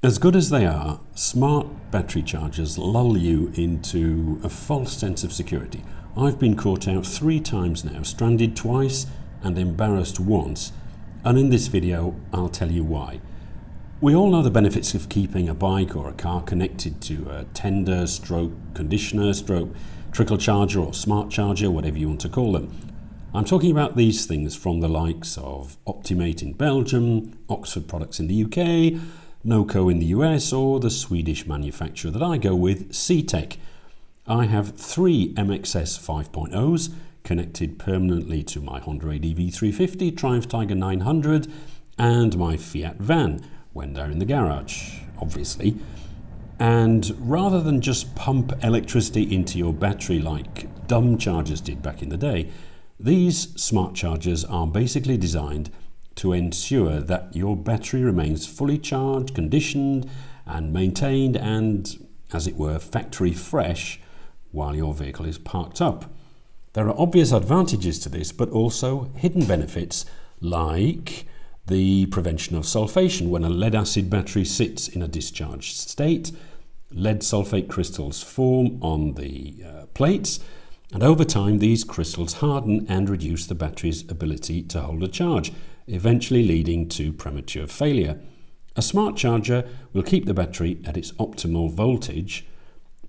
As good as they are, smart battery chargers lull you into a false sense of security. I've been caught out 3 times now, stranded twice and embarrassed once, and in this video I'll tell you why. We all know the benefits of keeping a bike or a car connected to a tender, stroke conditioner, stroke trickle charger or smart charger, whatever you want to call them. I'm talking about these things from the likes of Optimate in Belgium, Oxford Products in the UK, NOCO in the US, or the Swedish manufacturer that I go with, CTEK. I have 3 MXS 5.0s connected permanently to my Honda ADV 350, Triumph Tiger 900 and my Fiat van when they're in the garage, obviously. And rather than just pump electricity into your battery like dumb chargers did back in the day, these smart chargers are basically designed to ensure that your battery remains fully charged, conditioned and maintained and, as it were, factory fresh while your vehicle is parked up. There are obvious advantages to this, but also hidden benefits like the prevention of sulfation. When a lead acid battery sits in a discharged state, lead sulfate crystals form on the plates, and over time these crystals harden and reduce the battery's ability to hold a charge, eventually leading to premature failure. A smart charger will keep the battery at its optimal voltage,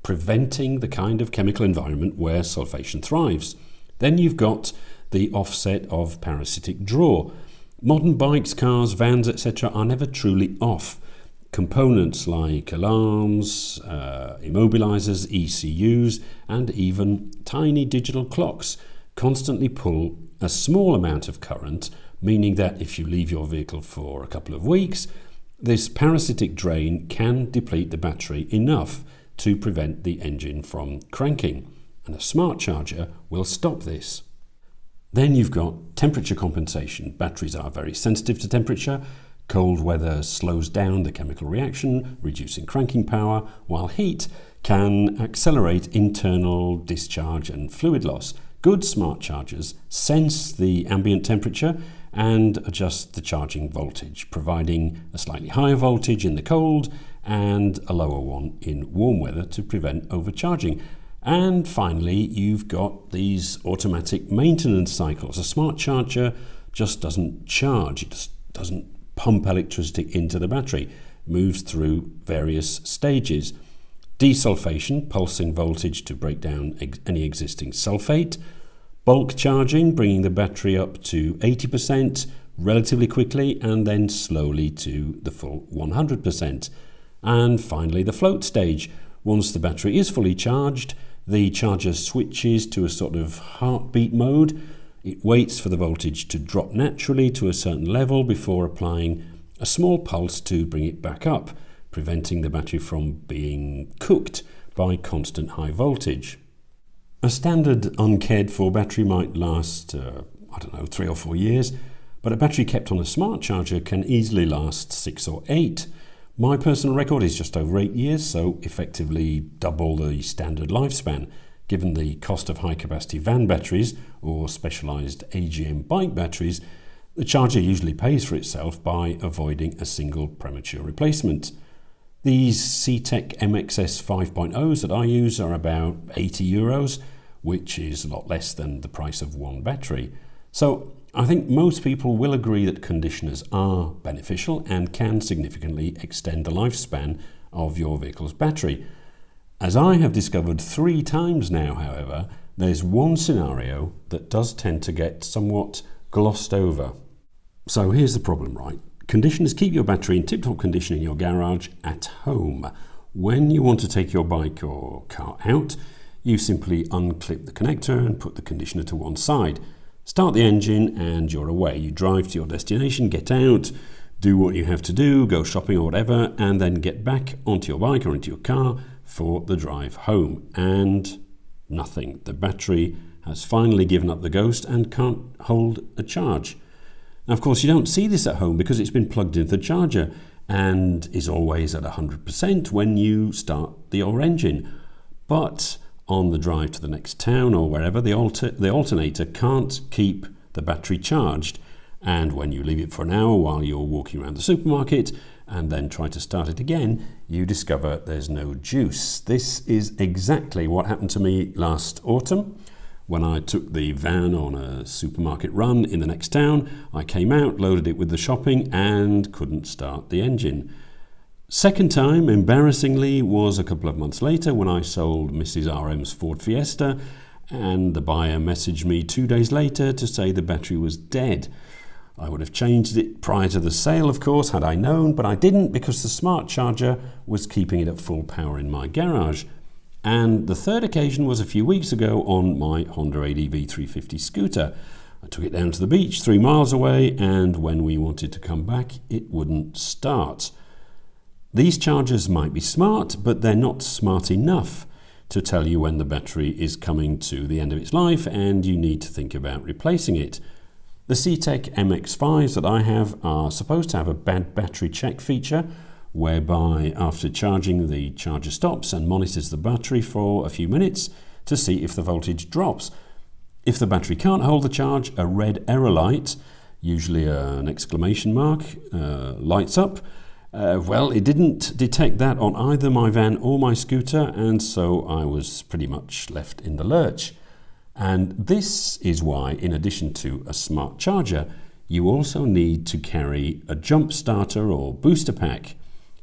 preventing the kind of chemical environment where sulfation thrives. Then you've got the offset of parasitic draw. Modern bikes, cars, vans, etc. are never truly off. Components like alarms, immobilizers, ECUs, and even tiny digital clocks constantly pull a small amount of current, meaning that if you leave your vehicle for a couple of weeks, this parasitic drain can deplete the battery enough to prevent the engine from cranking, and a smart charger will stop this. Then you've got temperature compensation. Batteries are very sensitive to temperature. Cold weather slows down the chemical reaction, reducing cranking power, while heat can accelerate internal discharge and fluid loss. Good smart chargers sense the ambient temperature and adjust the charging voltage, providing a slightly higher voltage in the cold and a lower one in warm weather to prevent overcharging. And finally, you've got these automatic maintenance cycles. A smart charger just doesn't charge, it just doesn't pump electricity into the battery. It moves through various stages. Desulfation, pulsing voltage to break down any existing sulfate. Bulk charging, bringing the battery up to 80% relatively quickly and then slowly to the full 100%. And finally, the float stage. Once the battery is fully charged, the charger switches to a sort of heartbeat mode. It waits for the voltage to drop naturally to a certain level before applying a small pulse to bring it back up, preventing the battery from being cooked by constant high voltage. A standard uncared for battery might last, 3 or 4 years, but a battery kept on a smart charger can easily last 6 or 8. My personal record is just over 8 years, so effectively double the standard lifespan. Given the cost of high-capacity van batteries or specialised AGM bike batteries, the charger usually pays for itself by avoiding a single premature replacement. These CTEK MXS 5.0s that I use are about €80, which is a lot less than the price of one battery. So I think most people will agree that conditioners are beneficial and can significantly extend the lifespan of your vehicle's battery. As I have discovered 3 times now, however, there's one scenario that does tend to get somewhat glossed over. So here's the problem, right? Conditioners keep your battery in tip-top condition in your garage at home. When you want to take your bike or car out, you simply unclip the connector and put the conditioner to one side. Start the engine and you're away. You drive to your destination, get out, do what you have to do, go shopping or whatever, and then get back onto your bike or into your car for the drive home. And nothing. The battery has finally given up the ghost and can't hold a charge. Now, of course, you don't see this at home because it's been plugged into the charger and is always at 100% when you start your engine. But on the drive to the next town or wherever, the alternator can't keep the battery charged, and when you leave it for an hour while you're walking around the supermarket and then try to start it again, you discover there's no juice. This is exactly what happened to me last autumn. When I took the van on a supermarket run in the next town, I came out, loaded it with the shopping, and couldn't start the engine. Second time, embarrassingly, was a couple of months later when I sold Mrs. RM's Ford Fiesta, and the buyer messaged me 2 days later to say the battery was dead. I would have changed it prior to the sale, of course, had I known, but I didn't because the smart charger was keeping it at full power in my garage. And the third occasion was a few weeks ago on my Honda ADV 350 scooter. I took it down to the beach 3 miles away, and when we wanted to come back, it wouldn't start. These chargers might be smart, but they're not smart enough to tell you when the battery is coming to the end of its life and you need to think about replacing it. The CTEK MX5s that I have are supposed to have a bad battery check feature, whereby after charging the charger stops and monitors the battery for a few minutes to see if the voltage drops. If the battery can't hold the charge, a red error light, usually an exclamation mark, lights up. Well, it didn't detect that on either my van or my scooter, and so I was pretty much left in the lurch. And this is why, in addition to a smart charger, you also need to carry a jump starter or booster pack.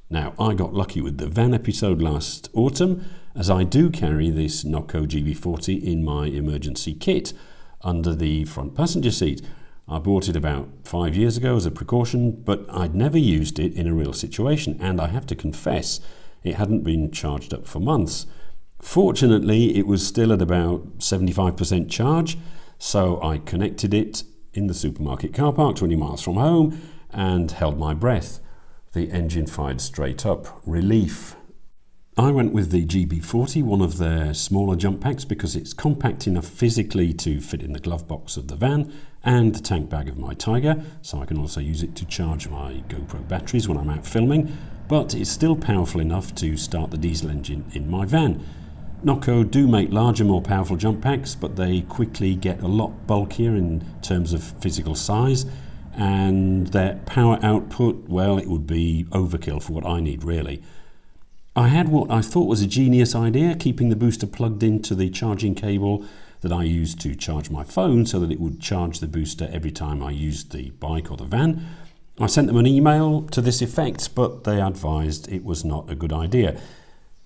Now, I got lucky with the van episode last autumn, as I do carry this NOCO GB40 in my emergency kit under the front passenger seat. I bought it about 5 years ago as a precaution, but I'd never used it in a real situation, and I have to confess, it hadn't been charged up for months. Fortunately, it was still at about 75% charge, so I connected it in the supermarket car park 20 miles from home and held my breath. The engine fired straight up. Relief. I went with the GB40, one of their smaller jump packs, because it's compact enough physically to fit in the glove box of the van and the tank bag of my Tiger, so I can also use it to charge my GoPro batteries when I'm out filming, but it's still powerful enough to start the diesel engine in my van. NOCO do make larger, more powerful jump packs, but they quickly get a lot bulkier in terms of physical size, and their power output, well, it would be overkill for what I need, really. I had what I thought was a genius idea, keeping the booster plugged into the charging cable that I used to charge my phone so that it would charge the booster every time I used the bike or the van. I sent them an email to this effect, but they advised it was not a good idea.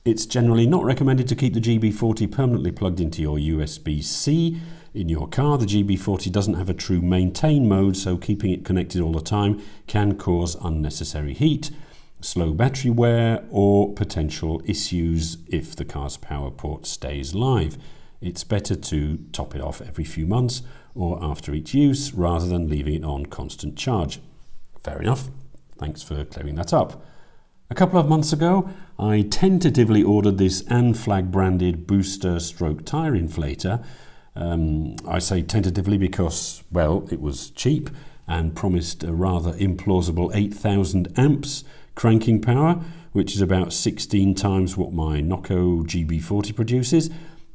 It's generally not recommended to keep the GB40 permanently plugged into your USB-C in your car. The GB40 doesn't have a true maintain mode, so keeping it connected all the time can cause unnecessary heat, slow battery wear, or potential issues if the car's power port stays live. It's better to top it off every few months or after each use rather than leaving it on constant charge. Fair enough. Thanks for clearing that up. A couple of months ago, I tentatively ordered this ANFLAG branded booster stroke tyre inflator. I say tentatively because, well, it was cheap and promised a rather implausible 8,000 amps cranking power, which is about 16 times what my NOCO GB40 produces,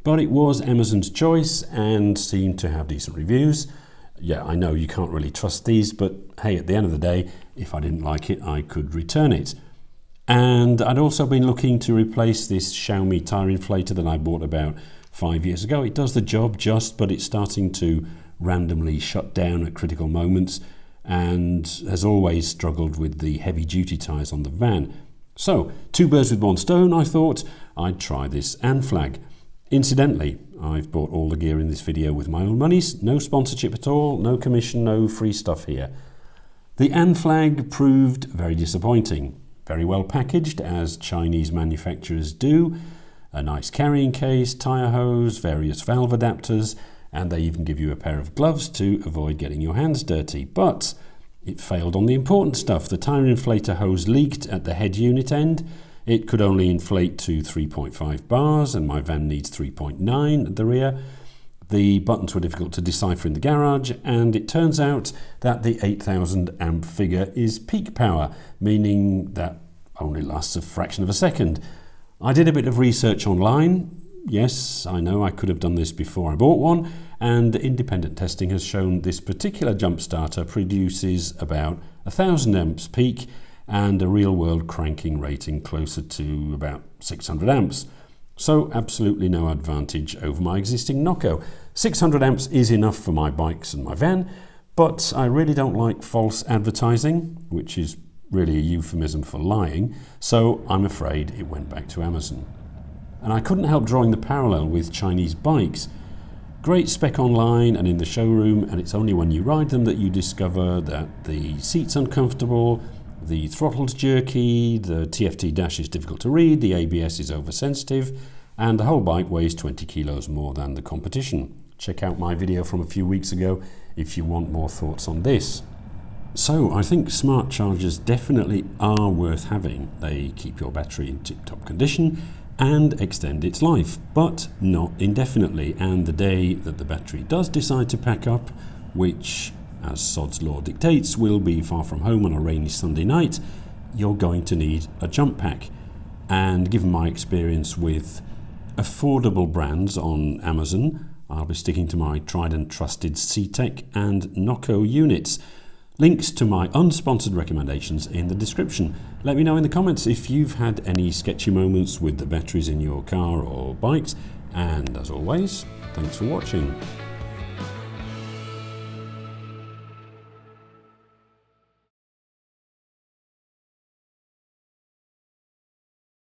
but it was Amazon's choice and seemed to have decent reviews. Yeah, I know you can't really trust these, but hey, at the end of the day, if I didn't like it, I could return it. And I'd also been looking to replace this Xiaomi tyre inflator that I bought about 5 years ago. It does the job just, but it's starting to randomly shut down at critical moments and has always struggled with the heavy duty tyres on the van. So, 2 birds with 1 stone, I thought I'd try this ANFLAG. Incidentally, I've bought all the gear in this video with my own monies, no sponsorship at all, no commission, no free stuff here. The ANFLAG proved very disappointing. Very well packaged, as Chinese manufacturers do. A nice carrying case, tyre hose, various valve adapters, and they even give you a pair of gloves to avoid getting your hands dirty. But it failed on the important stuff. The tyre inflator hose leaked at the head unit end. It could only inflate to 3.5 bars, and my van needs 3.9 at the rear. The buttons were difficult to decipher in the garage, and it turns out that the 8,000 amp figure is peak power, meaning that only lasts a fraction of a second. I did a bit of research online. Yes, I know I could have done this before I bought one, and independent testing has shown this particular jump starter produces about 1,000 amps peak, and a real-world cranking rating closer to about 600 amps. So absolutely no advantage over my existing NOCO. 600 amps is enough for my bikes and my van, but I really don't like false advertising, which is really a euphemism for lying, so I'm afraid it went back to Amazon. And I couldn't help drawing the parallel with Chinese bikes. Great spec online and in the showroom, and it's only when you ride them that you discover that the seat's uncomfortable, the throttle's jerky, the TFT dash is difficult to read, the ABS is oversensitive, and the whole bike weighs 20 kilos more than the competition. Check out my video from a few weeks ago if you want more thoughts on this. So I think smart chargers definitely are worth having. They keep your battery in tip-top condition and extend its life, but not indefinitely. And the day that the battery does decide to pack up, which, as Sod's law dictates, will be far from home on a rainy Sunday night, you're going to need a jump pack. And given my experience with affordable brands on Amazon, I'll be sticking to my tried and trusted CTEK and NOCO units. Links to my unsponsored recommendations in the description. Let me know in the comments if you've had any sketchy moments with the batteries in your car or bikes. And as always, thanks for watching.